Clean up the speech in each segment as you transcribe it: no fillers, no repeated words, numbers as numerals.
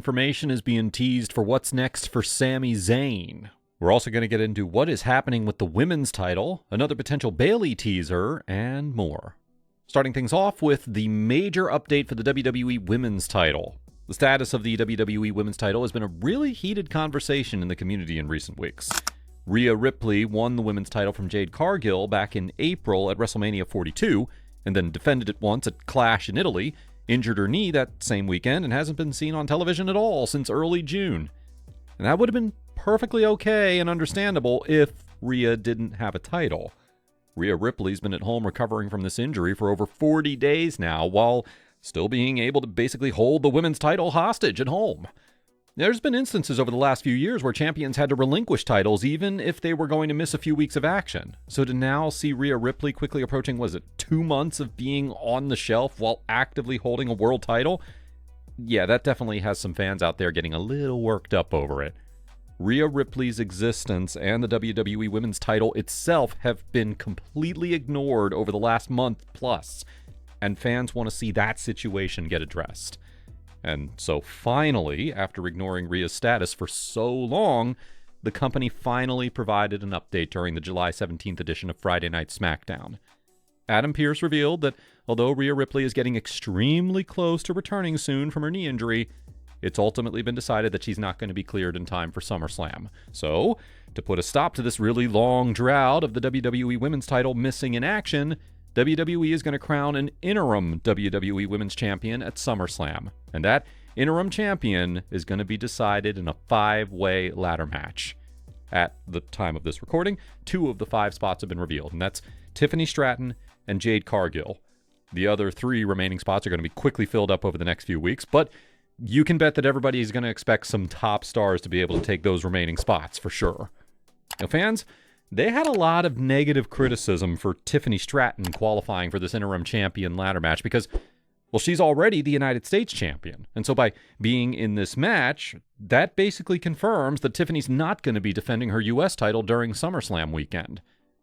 information is being teased for what's next for Sami Zayn. We're also going to get into what is happening with the women's title, another potential Bayley teaser, and more. Starting things off with the major update for the WWE women's title. The status of the WWE women's title has been a really heated conversation in the community in recent weeks. Rhea Ripley won the women's title from Jade Cargill back in April at WrestleMania 42, and then defended it once at Clash in Italy, injured her knee that same weekend, and hasn't been seen on television at all since early June. And that would have been perfectly okay and understandable if Rhea didn't have a title. Rhea Ripley's been at home recovering from this injury for over 40 days now, while still being able to basically hold the women's title hostage at home. There's been instances over the last few years where champions had to relinquish titles even if they were going to miss a few weeks of action. So to now see Rhea Ripley quickly approaching, 2 months of being on the shelf while actively holding a world title? Yeah, that definitely has some fans out there getting a little worked up over it. Rhea Ripley's existence and the WWE Women's title itself have been completely ignored over the last month plus, and fans want to see that situation get addressed. And so finally, after ignoring Rhea's status for so long, the company finally provided an update during the July 17th edition of Friday Night Smackdown. Adam Pearce revealed that although Rhea Ripley is getting extremely close to returning soon from her knee injury, it's ultimately been decided that she's not going to be cleared in time for Summerslam. So, to put a stop to this really long drought of the WWE Women's title missing in action, WWE is going to crown an interim WWE Women's Champion at SummerSlam. And that interim champion is going to be decided in a 5-way ladder match. At the time of this recording, 2 of the 5 spots have been revealed, and that's Tiffany Stratton and Jade Cargill. The other 3 remaining spots are going to be quickly filled up over the next few weeks, but you can bet that everybody is going to expect some top stars to be able to take those remaining spots for sure. Now, fans, they had a lot of negative criticism for Tiffany Stratton qualifying for this interim champion ladder match because, well, she's already the United States champion. And so by being in this match, that basically confirms that Tiffany's not going to be defending her U.S. title during SummerSlam weekend.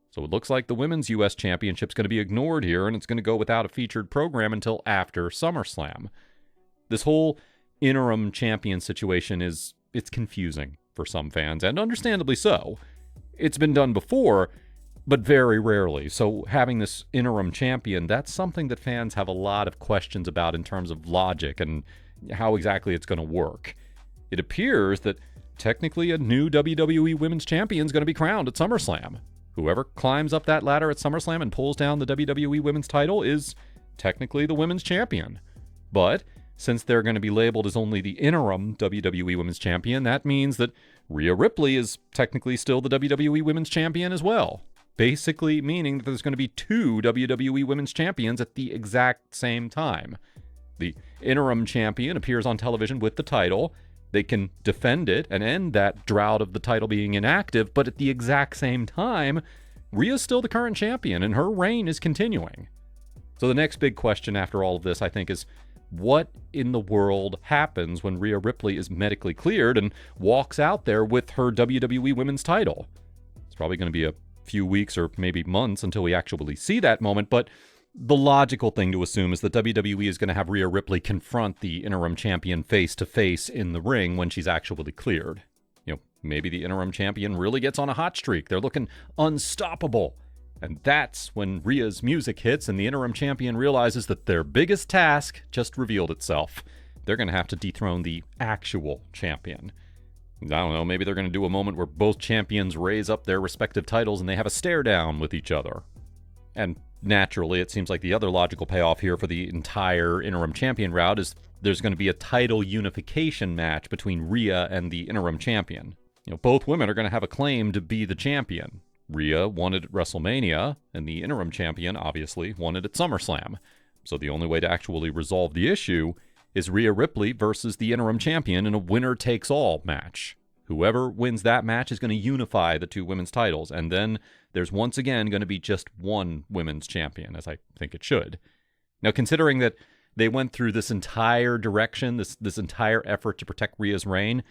So it looks like the women's U.S. championship's going to be ignored here, and it's going to go without a featured program until after SummerSlam. This whole interim champion situation it's confusing for some fans, and understandably so. It's been done before, but very rarely. So having this interim champion, that's something that fans have a lot of questions about in terms of logic and how exactly it's going to work. It appears that technically a new WWE Women's Champion is going to be crowned at SummerSlam. Whoever climbs up that ladder at SummerSlam and pulls down the WWE Women's title is technically the Women's Champion. But since they're going to be labeled as only the interim WWE Women's Champion, that means that Rhea Ripley is technically still the WWE Women's Champion as well. Basically meaning that there's going to be 2 WWE Women's Champions at the exact same time. The interim champion appears on television with the title. They can defend it and end that drought of the title being inactive, but at the exact same time, Rhea's still the current champion and her reign is continuing. So the next big question after all of this, I think, is what in the world happens when Rhea Ripley is medically cleared and walks out there with her WWE Women's title? It's probably going to be a few weeks or maybe months until we actually see that moment, but the logical thing to assume is that WWE is going to have Rhea Ripley confront the interim champion face-to-face in the ring when she's actually cleared. Maybe the interim champion really gets on a hot streak. They're looking unstoppable. And that's when Rhea's music hits and the interim champion realizes that their biggest task just revealed itself. They're going to have to dethrone the actual champion. I don't know, maybe they're going to do a moment where both champions raise up their respective titles and they have a stare down with each other. And naturally, it seems like the other logical payoff here for the entire interim champion route is there's going to be a title unification match between Rhea and the interim champion. Both women are going to have a claim to be the champion. Rhea won it at WrestleMania, and the interim champion, obviously, won it at SummerSlam. So the only way to actually resolve the issue is Rhea Ripley versus the interim champion in a winner-takes-all match. Whoever wins that match is going to unify the 2 women's titles, and then there's once again going to be just one women's champion, as I think it should. Now, considering that they went through this entire direction, this entire effort to protect Rhea's reign,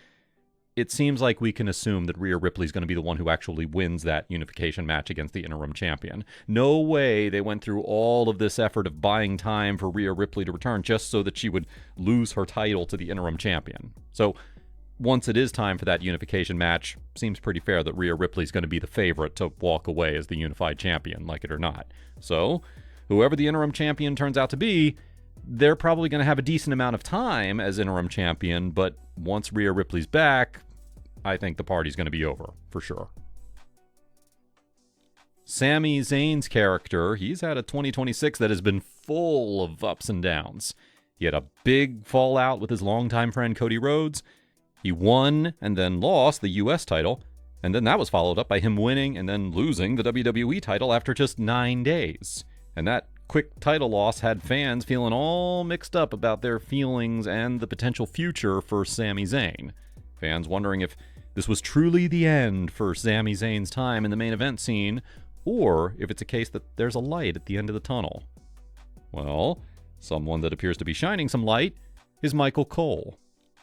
it seems like we can assume that Rhea Ripley's going to be the one who actually wins that unification match against the interim champion. No way they went through all of this effort of buying time for Rhea Ripley to return just so that she would lose her title to the interim champion. So once it is time for that unification match, seems pretty fair that Rhea Ripley's going to be the favorite to walk away as the unified champion, like it or not. So whoever the interim champion turns out to be, they're probably going to have a decent amount of time as interim champion, but once Rhea Ripley's back, I think the party's going to be over, for sure. Sami Zayn's character, he's had a 2026 that has been full of ups and downs. He had a big fallout with his longtime friend Cody Rhodes. He won and then lost the US title, and then that was followed up by him winning and then losing the WWE title after just 9 days. And that quick title loss had fans feeling all mixed up about their feelings and the potential future for Sami Zayn. Fans wondering if this was truly the end for Sami Zayn's time in the main event scene, or if it's a case that there's a light at the end of the tunnel. Well, someone that appears to be shining some light is Michael Cole.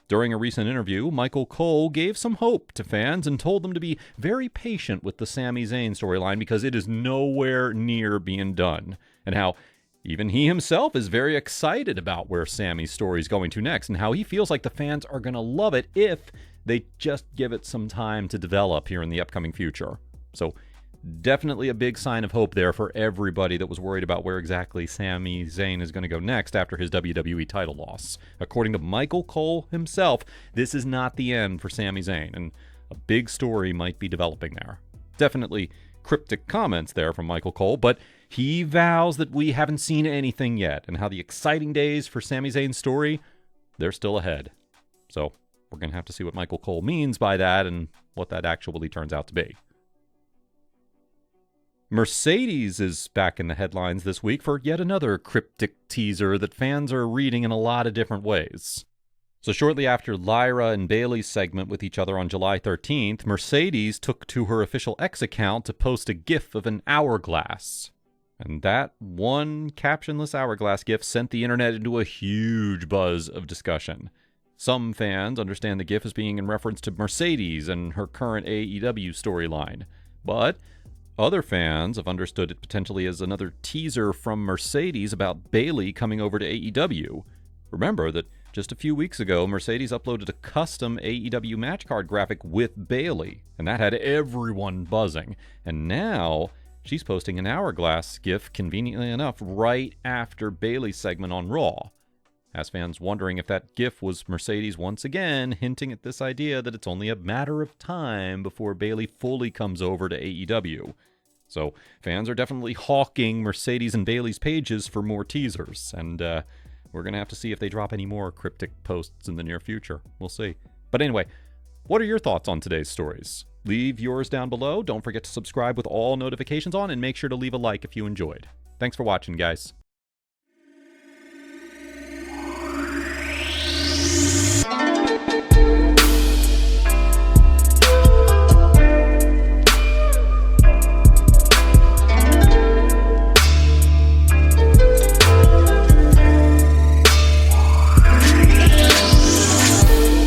During a recent interview, Michael Cole gave some hope to fans and told them to be very patient with the Sami Zayn storyline because it is nowhere near being done, and how even he himself is very excited about where Sami's story is going to next, and how he feels like the fans are going to love it if they just give it some time to develop here in the upcoming future. So definitely a big sign of hope there for everybody that was worried about where exactly Sami Zayn is going to go next after his WWE title loss. According to Michael Cole himself, this is not the end for Sami Zayn, and a big story might be developing there. Definitely cryptic comments there from Michael Cole, but he vows that we haven't seen anything yet, and how the exciting days for Sami Zayn's story, they're still ahead. So we're going to have to see what Michael Cole means by that and what that actually turns out to be. Mercedes is back in the headlines this week for yet another cryptic teaser that fans are reading in a lot of different ways. So shortly after Lyra and Bayley's segment with each other on July 13th, Mercedes took to her official X account to post a GIF of an hourglass. And that one captionless hourglass GIF sent the internet into a huge buzz of discussion. Some fans understand the GIF as being in reference to Mercedes and her current AEW storyline, but other fans have understood it potentially as another teaser from Mercedes about Bayley coming over to AEW. Remember that just a few weeks ago, Mercedes uploaded a custom AEW match card graphic with Bayley, and that had everyone buzzing. And now she's posting an hourglass GIF, conveniently enough, right after Bayley's segment on Raw. Has fans wondering if that GIF was Mercedes once again hinting at this idea that it's only a matter of time before Bayley fully comes over to AEW. So fans are definitely hawking Mercedes and Bayley's pages for more teasers, and we're going to have to see if they drop any more cryptic posts in the near future. We'll see. But anyway, what are your thoughts on today's stories? Leave yours down below. Don't forget to subscribe with all notifications on, and make sure to leave a like if you enjoyed. Thanks for watching, guys.